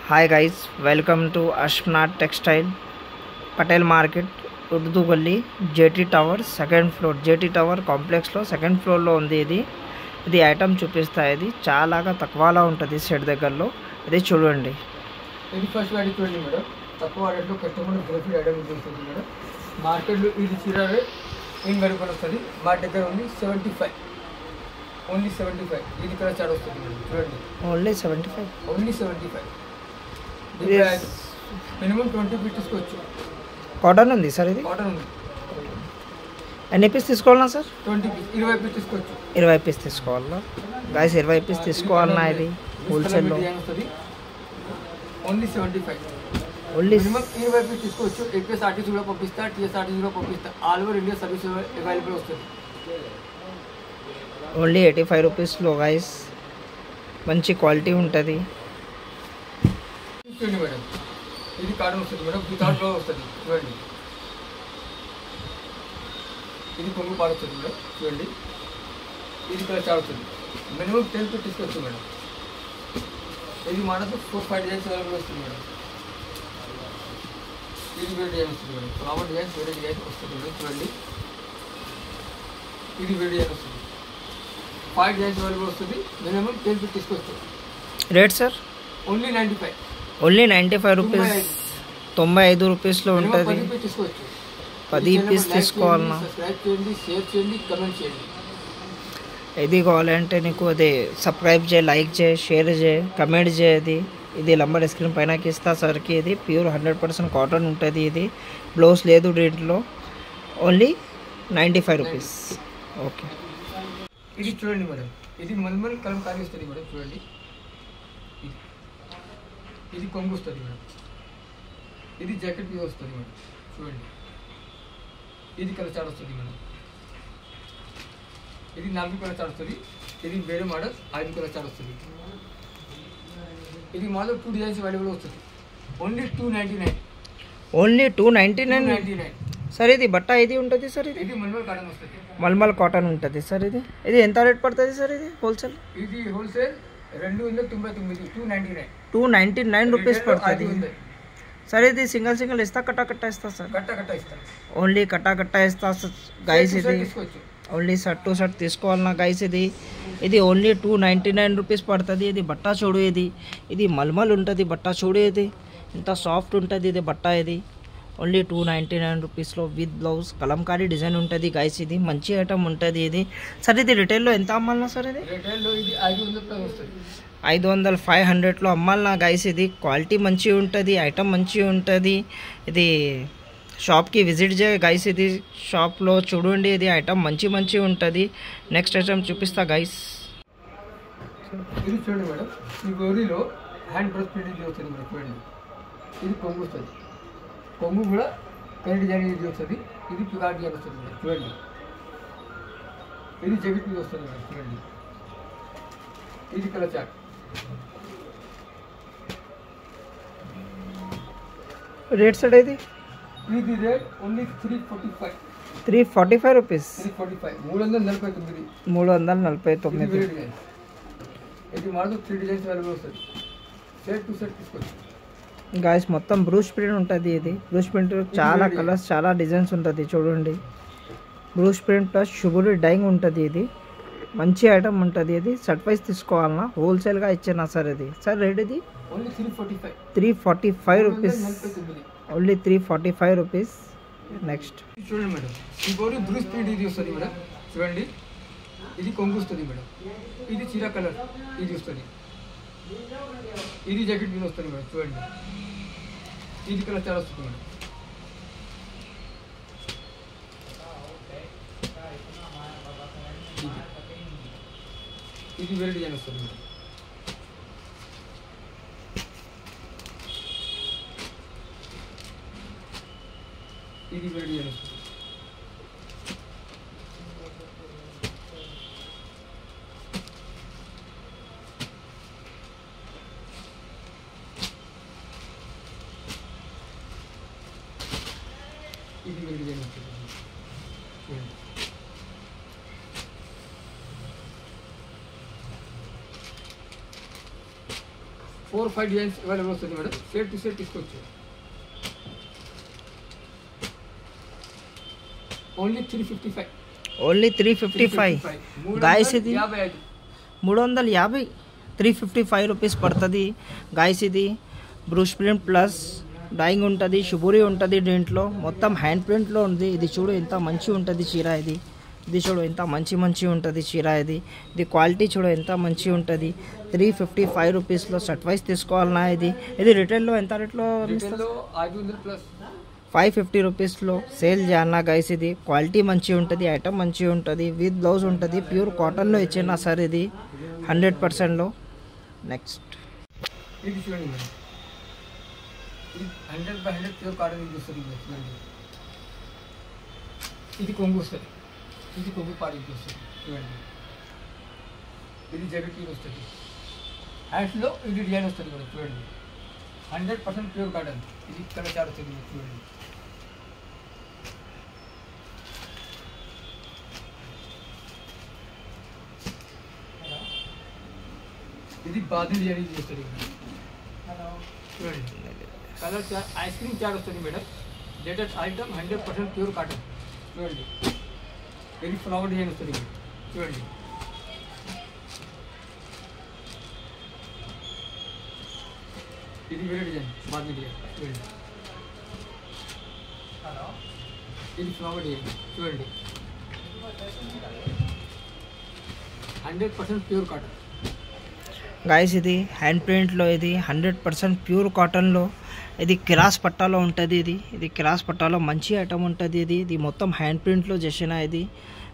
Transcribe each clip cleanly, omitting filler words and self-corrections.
Hi guys, welcome to Ashwanath textile Patel market Urdu Gali JT tower second floor JT tower complex లో second floor లో ఉంది. ఇది item చూపిస్తా. ఇది చాలా తక్కువలో ఉంటది సెట్ దగ్గరలో. ఇది చూడండి. ఇది ఫస్ట్ వాడి చూడండి మేడం, తక్కువ రేట్లో కస్టమర్ గ్రఫిడ్ ఐటమ్ చూస్తుంది మేడం. మార్కెట్లో ఇది చీర ఏం గడుపుని వస్తుంది, మా దగ్గర ఉంది 75, ఓన్లీ 75. ఇది ఇక్కడ చాట్ వస్తుంది మేడం. చూడండి, ఓన్లీ 75, ఓన్లీ 75. మినిమం 20 పీస్ తీసుకోవచ్చు. కాటన్ ఉంది సార్. ఇది కాటన్ ఉంది. ఎన్ని పీస్ తీసుకోవాలన్నా సార్? 20 పీస్, 20 పీస్ తీసుకోవచ్చు. 20 పీస్ తీసుకోవాలా గైస్? 20 పీస్ తీసుకోవాలన్నా. ఇది హోల్సేల్ లో ఓన్లీ 75. ఓన్లీ మినిమం 20 పీస్ తీసుకోవచ్చు. ఏపీఎస్ఆర్టీసీ కూడా పంపిస్తా, టీఎస్ఆర్టీసీ కూడా పంపిస్తా. All over India service available వస్తుంది. ఓన్లీ 85 రూపీస్లో గైస్. మంచి క్వాలిటీ ఉంటుంది. చూడండి మేడం, ఇది కాటన్ వస్తుంది మేడం, వితౌట్లో వస్తుంది. చూడండి, ఇది కొంగు పాడు వస్తుంది మేడం. చూడండి, ఇది కూడా చాలా వస్తుంది. మినిమం 10 పీస్ తీసుకోవచ్చు మేడం. ఇది మనకు 4-5 డిజైన్స్ అవైలబుల్ వస్తుంది మేడం. ఇది వేరే డిజైన్ వస్తుంది మేడం. ఫ్లవర్ డిజైన్స్ వేరే డిజైన్ వస్తుంది మేడం. చూడండి, ఇది వేరే డిజైన్ వస్తుంది. 5 డిజైన్స్ అవైలబుల్ వస్తుంది. మినిమం 10 పీస్ తీసుకోవచ్చు. Rate sir? Only 95. Only 95 rupees. 95 రూపీస్లో ఉంటుంది. 10 పీస్ తీసుకోవచ్చు. 10 పీస్ తీసుకోవాలన్నా. సబ్స్క్రైబ్ చేయండి, షేర్ చేయండి, కమెంట్ చేయండి. ఇది కావాలంటే నీకు అదే సబ్స్క్రైబ్ చేయి, లైక్ చేయి, షేర్ చేయి, కమెంట్ చేయది. ఇది నంబర్ స్క్రీన్ పైనకి ఇస్తా సార్కి. ఇది ప్యూర్ 100% కాటన్ ఉంటుంది. ఇది బ్లౌజ్ లేదు దీంట్లో. Only 95 rupees. ఓకే, ఇది చూడండి మేడం, ఇది మల్మల్ కలంకారీ వస్తుంది మేడం. చూడండి, ఇది కొంగు వస్తుంది మేడం. ఇది జాకెట్ పీస్ వస్తుంది మేడం. చూడండి, ఇది కలర్ చాట్ వస్తుంది మేడం. ఇది 4 కలర్ చాట్ వస్తుంది. ఇది వేరే మోడల్ 5 కలర్ చాట్ వస్తుంది. ఇది మాలో 2 డిజైన్స్ అవైలబుల్ వస్తుంది. ఓన్లీ 299. ఓన్లీ 299 299. సార్. ఇది బట్ట ఇది ఉంటుంది సార్. ఇది మల్మల్ కాటన్ వస్తుంది. మల్మల్ కాటన్ ఉంటుంది సార్. ఇది ఎంత రేట్ పడుతుంది సార్? ఇది హోల్సేల్. ఇది హోల్సేల్ 299, 299. 299 రూపీస్ పడుతుంది సార్. ఇది సింగిల్ ఇస్తా, కట్టా ఇస్తా సార్? కట్ట ఇస్తా. ఓన్లీ కట్టా ఇస్తా గైస్. ఇది తీసుకోవచ్చు. ఓన్లీ షర్ట్ టు షర్ట్ తీసుకోవాలన్నా గైస్. ఇది ఓన్లీ 299 రూపీస్ పడుతుంది. ఇది బట్ట చూడు. ఇది మల్మల్ ఉంటుంది బట్ట చూడు. ఇది ఇంత సాఫ్ట్ ఉంటుంది ఇది బట్ట. ఇది ఓన్లీ 299 రూపీస్లో విత్ బ్లౌజ్ కలంకారీ డిజైన్ ఉంటుంది గైస్. ఇది మంచి ఐటమ్ ఉంటుంది. ఇది సార్ ఇది రిటైల్లో ఎంత అమ్మాలన్నా సార్? ఇది రిటైల్లో ఇది 500 వస్తుంది. 500, 500లో అమ్మాలన్నా గైస్. ఇది క్వాలిటీ మంచిగా ఉంటుంది, ఐటమ్ మంచిగా ఉంటుంది. ఇది షాప్కి విజిట్ చేయ గైస్. ఇది షాప్లో చూడండి. ఇది ఐటమ్ మంచి ఉంటుంది. నెక్స్ట్ ఐటమ్ చూపిస్తా గైస్. ఇది చూడండి మేడం, ఈ గౌరీలో హ్యాండ్ బ్రష్ ప్రింట్ వస్తుంది మేడం. చూడండి, ఇది కొంగు వస్తుంది. కొంగు కూడా కరెంట్ డిజైన్ ఇది వస్తుంది. ఇది పికాట్ డిజైన్ వస్తుంది మేడం. చూడండి, ఇది జగిట్ మీద వస్తుంది మేడం. చూడండి, ఇది కలర్ చాట్. రేట్ సార్ ఇది రేట్ ఓన్లీ 345. 345 రూపీస్. 349. 349. ఇది మాత్రం 3 డిజైన్స్ అవైలబుల్ వస్తుంది. సెట్ టు సెట్ తీసుకోవచ్చు గాయస్. మొత్తం బ్రూష్ ప్రింట్ ఉంటుంది. ఇది బ్రూష్ ప్రింట్ చాలా కలర్స్, చాలా డిజైన్స్ ఉంటుంది. చూడండి, బ్రూష్ ప్రింట్ ప్లస్ షుగర్ డైయింగ్ ఉంటుంది. ఇది మంచి ఐటమ్ ఉంటుంది. ఇది షర్ట్ వైజ్ తీసుకోవాలన్నా హోల్సేల్గా ఇచ్చేనా సార్? ఇది సార్ రేట్ ఇది only 345. 345 rupees. Only 345 rupees. Next చూడండి మేడం, ఈ గౌరీ బ్రూష్ ప్రింట్ ఇది వస్తుంది మేడం. చూడండి, ఇది కొంగు వస్తుంది మేడం. ఇది చీర కలర్ ఇది వస్తుంది. ఇది జాకెట్ మీద వస్తుంది మేడం. చూడండి, ఇది కలర్ చాలా వస్తుంది మేడం. ఇది వేరే డిజైన్ వస్తుంది మేడం. ఇది వేరే డిజైన్ వస్తుంది. ఇది వేరే డిజైన్ వస్తుంది. చూడండి, 4 4-5 డిజైన్స్ అవైలబుల్ వస్తుంది మేడం. సెట్ టు సెట్ తీసుకోవచ్చు. ఓన్లీ 355. Only 355 guys. ఇది 350 355 రూపీస్ పడుతుంది గాయస్. ఇది బ్రూష్ ప్రింట్ ప్లస్ డైయింగ్ ఉంటుంది, షుబూరి ఉంటుంది దీంట్లో, మొత్తం హ్యాండ్ ప్రింట్లో ఉంది. ఇది చూడు ఎంత మంచి ఉంటుంది చీర ఇది. ఇది చూడు ఎంత మంచి ఉంటుంది చీర ఇది. ఇది క్వాలిటీ చూడు ఎంత మంచి ఉంటుంది. 355 రూపీస్లో సెట్ వైజ్ తీసుకోవాలన్నా ఇది. ఇది రిటైల్లో ఎంత రేట్లో? 550 రూపీస్లో సేల్ చేయాలన్నా గైస్. ఇది క్వాలిటీ మంచిగా ఉంటుంది, ఐటమ్ మంచిగా ఉంటుంది, విత్ బ్లౌజ్ ఉంటుంది, ప్యూర్ కాటన్లో ఇచ్చిన సార్ ఇది 100%లో. నెక్స్ట్ ఇది చూడండి మేడం, ఇది 100/100 ప్యూర్ కాటన్ యూజ్ వస్తుంది. ఇది కొంగు వస్తుంది, ఇది కొంగు పాడు యూజ్ వస్తుంది చూడండి. ఇది జగట్ యూజ్ వస్తుంది. హ్యాండ్స్లో ఇది డిజైన్ వస్తుంది మేడం చూడండి. 100% ప్యూర్ కాటన్. ఇది కలర్ చార్ట్ వస్తుంది చూడండి. ఇది బాదీ డిజైన్ యూజ్ వస్తుంది చూడండి. Colour chart ice cream chart వస్తుంది madam. Latest item 100% pure cotton చూడండి. ఇది ఫ్లవర్ డిజైన్ వస్తుంది మేడం చూడండి. ఇది వేరే డిజైన్ బాదీ డిజైన్ చూడండి. ఇది ఫ్లవర్ డిజైన్ చూడండి. 100% ప్యూర్ కాటన్ గాయస్. ఇది హ్యాండ్ ప్రింట్లో, ఇది 100% ప్యూర్ కాటన్లో, ఇది కిరాస్ పట్టాలో ఉంటుంది. ఇది కిరాస్ పట్టాలో మంచి ఐటమ్ ఉంటుంది. ఇది మొత్తం హ్యాండ్ ప్రింట్లో చేసిన ఇది.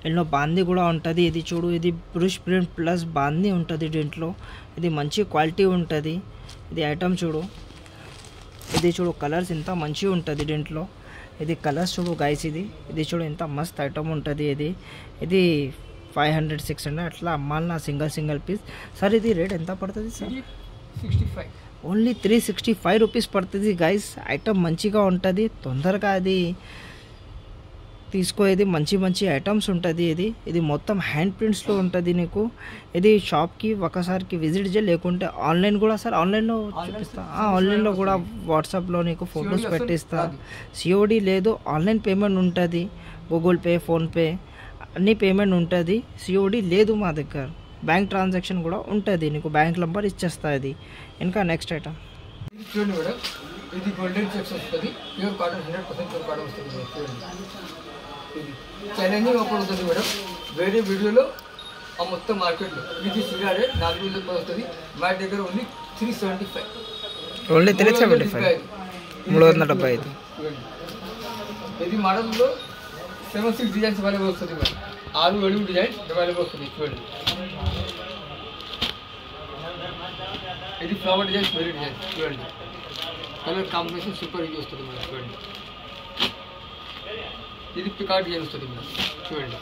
ఎన్నో బాందీ కూడా ఉంటుంది. ఇది చూడు, ఇది బ్రష్ ప్రింట్ ప్లస్ బాందీ ఉంటుంది దీంట్లో. ఇది మంచి క్వాలిటీ ఉంటుంది. ఇది ఐటమ్ చూడు, ఇది చూడు కలర్స్ ఎంత మంచిగా ఉంటుంది దీంట్లో. ఇది కలర్స్ చూడు గాయస్. ఇది చూడు ఎంత మస్త్ ఐటమ్ ఉంటుంది. ఇది 500-600 అట్లా అమ్మాలన్నా సింగిల్ పీస్. సార్ ఇది రేట్ ఎంత పడుతుంది సార్? 65. ఓన్లీ 365 రూపీస్ పడుతుంది గైస్. ఐటమ్ మంచిగా ఉంటుంది, తొందరగా అది తీసుకో. మంచి ఐటమ్స్ ఉంటుంది. ఇది మొత్తం హ్యాండ్ ప్రింట్స్లో ఉంటుంది నీకు. ఇది షాప్కి ఒకసారికి విజిట్ చేయ, లేకుంటే ఆన్లైన్ కూడా సార్ ఆన్లైన్లో చూపిస్తా. ఆన్లైన్లో కూడా వాట్సాప్లో నీకు ఫొటోస్ పెట్టిస్తా. సిఓడి లేదు, ఆన్లైన్ పేమెంట్ ఉంటుంది. గూగుల్ పే, ఫోన్పే అన్ని పేమెంట్ ఉంటుంది. సిఓడి లేదు మా దగ్గర. బ్యాంక్ ట్రాన్సాక్షన్ కూడా ఉంటుంది, నీకు బ్యాంక్ నెంబర్ ఇచ్చేస్తా. ఇది ఇంకా నెక్స్ట్ ఐటమ్ ఇది చూడండి మేడం. ఇది గోల్డెన్ చెక్స్ వస్తుంది, ప్యూర్ కాటన్ 100% ప్యూర్ కాటన్ వస్తుంది చూడండి. ఇది ఛాలెంజింగ్ ఆఫర్ ఉంటుంది మేడం. వేరే వీడియోలో ఆ మొత్తం మార్కెట్లో ఇది సిగారే 400 రూపాయలు వస్తుంది. మా దగ్గర ఓన్లీ 375. ఓన్లీ 375 375 చూడండి. ఇది మోడల్లో 7-6 డిజైన్స్ అవైలబుల్ వస్తుంది మేడం. 6-7 డిజైన్ అవైలబుల్ వస్తుంది చూడండి. ఇది ఫ్లవర్ డిజైన్, వేరే డిజైన్ చూడండి. కలర్ కాంబినేషన్ సూపర్ ఇది వస్తుంది మేడం చూడండి. ఇది పికాక్ డిజైన్ వస్తుంది మేడం చూడండి.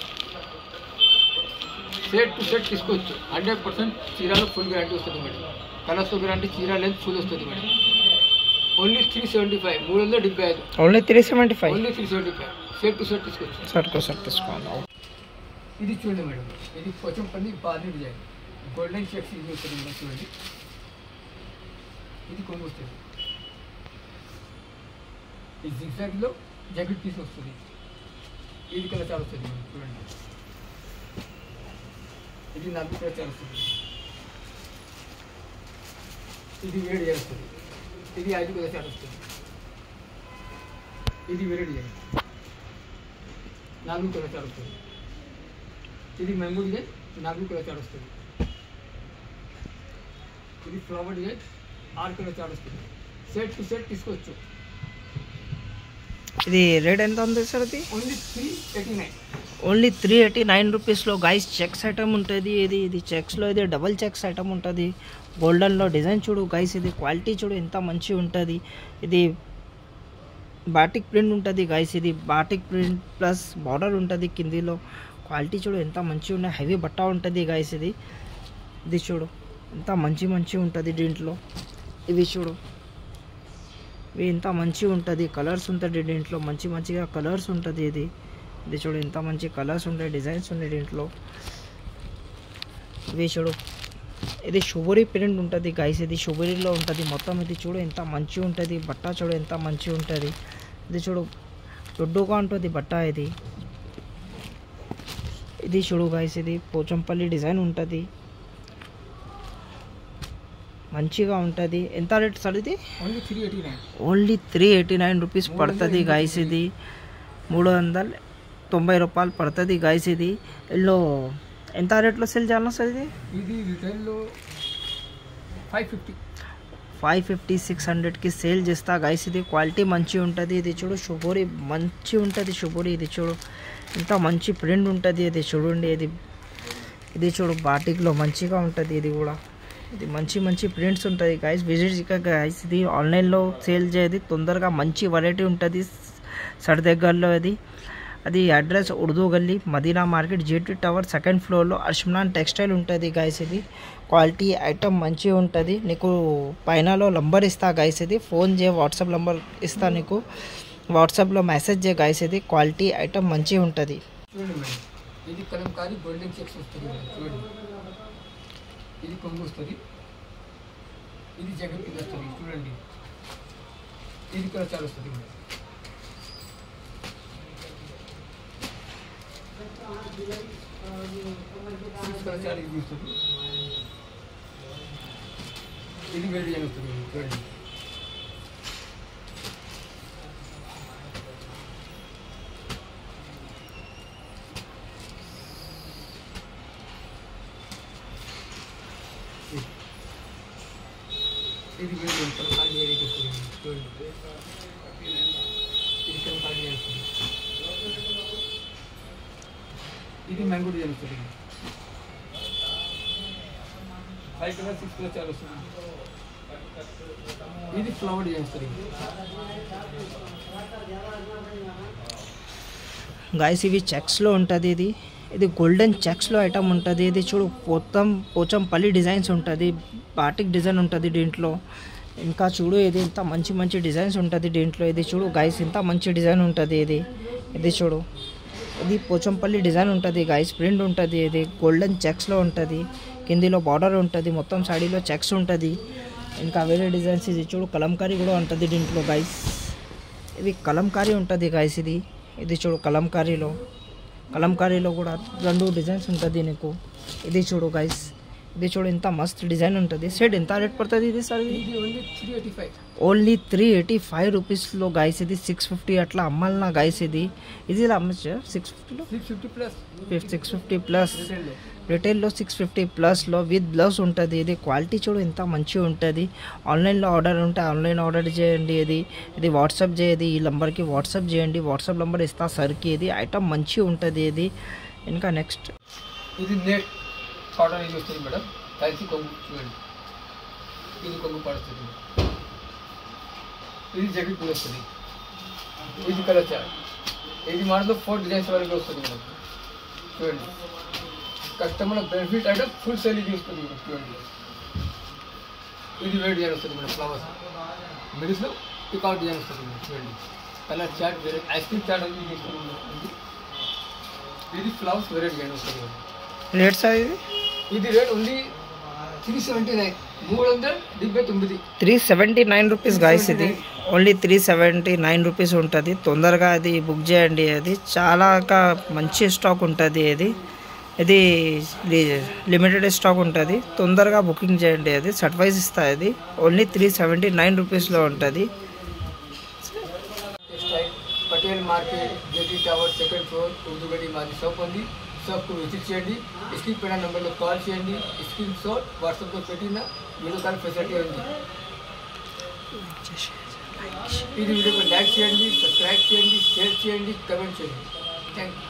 సెట్ టు సెట్ తీసుకోవచ్చు. 100% చీరాలో ఫుల్ గ్యారంటీ వస్తుంది మేడం. కలర్స్తో గ్యారంటీ, చీర లెంత్ ఫుల్ వస్తుంది madam. Only 375 375. Only 375 only 375. Set to set తీసుకోవచ్చు. సెట్ తీసుకోవాలి. ఇది చూడండి మేడం, ఇది కొంచెం పని బాదీ డిజైన్ గోల్డెన్ చెక్స్ ఇది వస్తుంది మేడం చూడండి. ఇది కొంగు వస్తుంది. ఈ జిగ్జాగ్లో జాకెట్ పీస్ వస్తుంది. ఇది కలర్ చాలా వస్తుంది మేడం చూడండి. ఇది 4 కలర్ చాలా వస్తుంది. ఇది వేరే డిజైన్ వస్తుంది. ఇది 5 కలర్ చాలా వస్తుంది. ఇది వేరే డిజైన్ 4 కలర్ చాలా వస్తుంది. ఇది మ్యాంగో డిజైన్ 4 కలర్ చార్ట్ వస్తుంది. ఇది ఫ్లవర్ డిజైన్ 6 కలర్ చార్ట్ వస్తుంది. సెట్ టు సెట్ తీసుకోవచ్చు. ఇది రేట్ ఎంత ఉంది సార్? అది ఓన్లీ 389. ఓన్లీ 389 రూపీస్లో గైస్ చెక్స్ ఐటమ్ ఉంటుంది. ఇది చెక్స్లో ఇది డబల్ చెక్స్ ఐటమ్ ఉంటుంది. గోల్డెన్లో డిజైన్ చూడు గైస్. ఇది క్వాలిటీ చూడు ఎంత మంచిగా ఉంటుంది. ఇది బాటిక్ ప్రింట్ ఉంటుంది గైస్. ఇది బాటిక్ ప్రింట్ ప్లస్ బార్డర్ ఉంటుంది కిందిలో. క్వాలిటీ చూడు ఎంత మంచిగా ఉన్నాయి. హెవీ బట్ట ఉంటుంది గైస్. ఇది చూడు ఎంత మంచి ఉంటుంది దీంట్లో. ఇవి చూడు ఇవి ఎంత మంచిగా ఉంటుంది. కలర్స్ ఉంటుంది దీంట్లో, మంచిగా కలర్స్ ఉంటుంది. ఇది చూడు ఎంత మంచి కలర్స్ ఉంటాయి, డిజైన్స్ ఉన్నాయి దీంట్లో. ఇవి చూడు ఇది షుబోరి ప్రింట్ ఉంటుంది గైస్, ఇది షుబోరిలో ఉంటుంది మొత్తం. ఇది చూడు ఎంత మంచిగా ఉంటుంది బట్ట, చూడు ఎంత మంచిగా ఉంటుంది. ఇది చూడు దొడ్డుగా ఉంటుంది బట్ట ఇది. ఇది చూడు గైస్, ఇది పోచంపల్లి డిజైన్ ఉంటుంది, మంచిగా ఉంటుంది. ఎంత రేట్ సార్ ఇది? ఓన్లీ 389 రూపీస్ పడుతుంది గైస్. ఇది 390 రూపాయలు పడుతుంది గైస్. ఇది ఎల్లో ఎంత రేట్లో సేల్ చేయాలన్నా సార్ ఇది? ఇది రిటైల్లో 550 600కి సేల్ చేస్తా గైస్. ఇది క్వాలిటీ మంచిగా ఉంటుంది. ఇది చూడు షుబోరి మంచి ఉంటుంది షుబోరి. ఇది చూడు ఎంత మంచి ప్రింట్ ఉంటుంది. ఇది చూడండి, ఇది చూడు బాటిక్లో మంచిగా ఉంటుంది. ఇది కూడా ఇది మంచి ప్రింట్స్ ఉంటుంది గైస్. విజిట్ గైస్, ఇది ఆన్లైన్లో సేల్ చేయది తొందరగా. మంచి వెరైటీ ఉంటుంది సర్ దగ్గరలో. అది అడ్రస్ ఉర్దూ గల్లీ, Madina market, GT tower, 2nd ఫ్లోర్లో అర్షమ్నాన్ టెక్స్టైల్ ఉంటుంది గైస్. ఇది క్వాలిటీ ఐటమ్ మంచిగా ఉంటుంది. నీకు పైనలో నంబర్ ఇస్తా గైస్. ఇది ఫోన్ చేయ, వాట్సాప్ నంబర్ ఇస్తా నీకు, వాట్సాప్లో మెసేజ్ చేయ గైస్. ఇది క్వాలిటీ ఐటమ్ మంచిగా ఉంటుంది. చూడండి మేడం, ఇది కలంకారీ గోల్డెన్ చెక్స్ వస్తుంది మేడం. చూడండి, ఇది కొంగు వస్తుంది, ఇది జగన్ కింద వస్తుంది. చూడండి, ఇది కూడా చాలా వస్తుంది మేడం. చాలా ఇది వస్తుంది, ఇది వేడి డిజైన్ వస్తుంది మేడం. చూడండి, ఇది వేడి కలంకారీ వేరేకి వస్తుంది. చూడండి, ఇది కలంకారీ డిజైన్ వస్తుంది, ఇది మ్యాంగో డిజైన్ వస్తుంది. 5 కలర్ 6 కలర్ చాలా వస్తుంది. ఇది ఫ్లవర్ డిజైన్ వస్తుంది గైస్. ఇవి చెక్స్లో ఉంటుంది. ఇది గోల్డెన్ చెక్స్లో ఐటమ్ ఉంటుంది. ఇది చూడు మొత్తం పోచంపల్లి డిజైన్స్ ఉంటుంది, బాటిక్ డిజైన్ ఉంటుంది దీంట్లో. ఇంకా చూడు ఇది ఇంత మంచి డిజైన్స్ ఉంటుంది దీంట్లో. ఇది చూడు గైస్, ఇంత మంచి డిజైన్ ఉంటుంది. ఇది చూడు, ఇది పోచంపల్లి డిజైన్ ఉంటుంది గైస్, ప్రింట్ ఉంటుంది. ఇది గోల్డెన్ చెక్స్లో ఉంటుంది, కిందిలో బార్డర్ ఉంటుంది, మొత్తం సాడీలో చెక్స్ ఉంటుంది. ఇంకా వేరే డిజైన్స్. ఇది చూడు కలంకారీ కూడా ఉంటుంది దీంట్లో గైస్. ఇది కలంకారీ ఉంటుంది గైస్. ఇది చూడు కలంకారీలో కూడా 2 డిజైన్స్ ఉంటుంది నీకు. ఇది చూడు గైస్, ఇది చూడు ఇంత మస్త్ డిజైన్ ఉంటుంది. సెట్ ఎంత రేట్ పడుతుంది ఇది సార్? ఇది ఓన్లీ 385 రూపీస్లో గైస్. ఇది 650 అట్లా అమ్మాలన్నా గైస్. ఇది ఇలా అమ్మచ్చు 650లో, 650 ప్లస్ రిటైల్లో 650 ప్లస్లో విత్ బ్లౌజ్ ఉంటుంది. ఇది క్వాలిటీ చూడు ఎంత మంచిగా ఉంటుంది. ఆన్లైన్లో ఆర్డర్ ఉంటే ఆన్లైన్ ఆర్డర్ చేయండి. ఇది వాట్సాప్ చేయది, ఈ నెంబర్కి వాట్సాప్ చేయండి, వాట్సాప్ నెంబర్ ఇస్తా సార్కి. ఇది ఐటమ్ మంచిగా ఉంటుంది. ఇంకా నెక్స్ట్ ఇది నెట్ కాటన్ ఇది వస్తుంది మేడం. కలిసి కొంగు చూడండి, ఇది కొంగు పడుతుంది. ఇది జకెట్ కూడా వస్తుంది, ఇది కలర్ చార్ట్. ఇది మనలో 4 డిజైన్స్ వరకు వస్తుంది మేడం. చూడండి, కస్టమర్ బెనిఫిట్ అంటే ఫుల్ సేల్ ఇది వస్తుంది మేడం. చూడండి, ఇది వేడి డిజైన్ వస్తుంది మేడం. ఫ్లవర్స్ మిడిల్స్లో పికౌట్ డిజైన్ వస్తుంది మేడం. చూడండి, కలర్ చార్ట్ వేరే, ఐస్ క్రీమ్ చార్ట్ అనేది వస్తుంది మేడం. ఇది ఫ్లవర్స్ వేరే డిజైన్ వస్తుంది మేడం. రేట్ సార్ ఇది రేట్ ఓన్లీ 379, 379. 379 rupees guys. ఇది ఓన్లీ 379 రూపీస్ ఉంటుంది. తొందరగా అది బుక్ చేయండి. అది చాలా మంచి స్టాక్ ఉంటుంది. ఇది లిమిటెడ్ స్టాక్ ఉంటుంది. తొందరగా బుకింగ్ చేయండి. అది సర్ప్రైజ్ ఇస్తాయి. అది ఓన్లీ 379 రూపీస్లో ఉంటుంది. Patel market, JT tower, 2nd floor, Urdu గల్లీ మాది షాప్ ఉంది. షాప్కు విజిట్ చేయండి. స్క్రీన్ పైన నెంబర్లో కాల్ చేయండి. స్క్రీన్ షాట్ వాట్సాప్లో పెట్టిన వీడియో కాల్ ఫెసిలిటీ ఉంది. ఇది వీడియోకి లైక్ చేయండి, సబ్స్క్రైబ్ చేయండి, షేర్ చేయండి, కమెంట్ చేయండి. Thank you.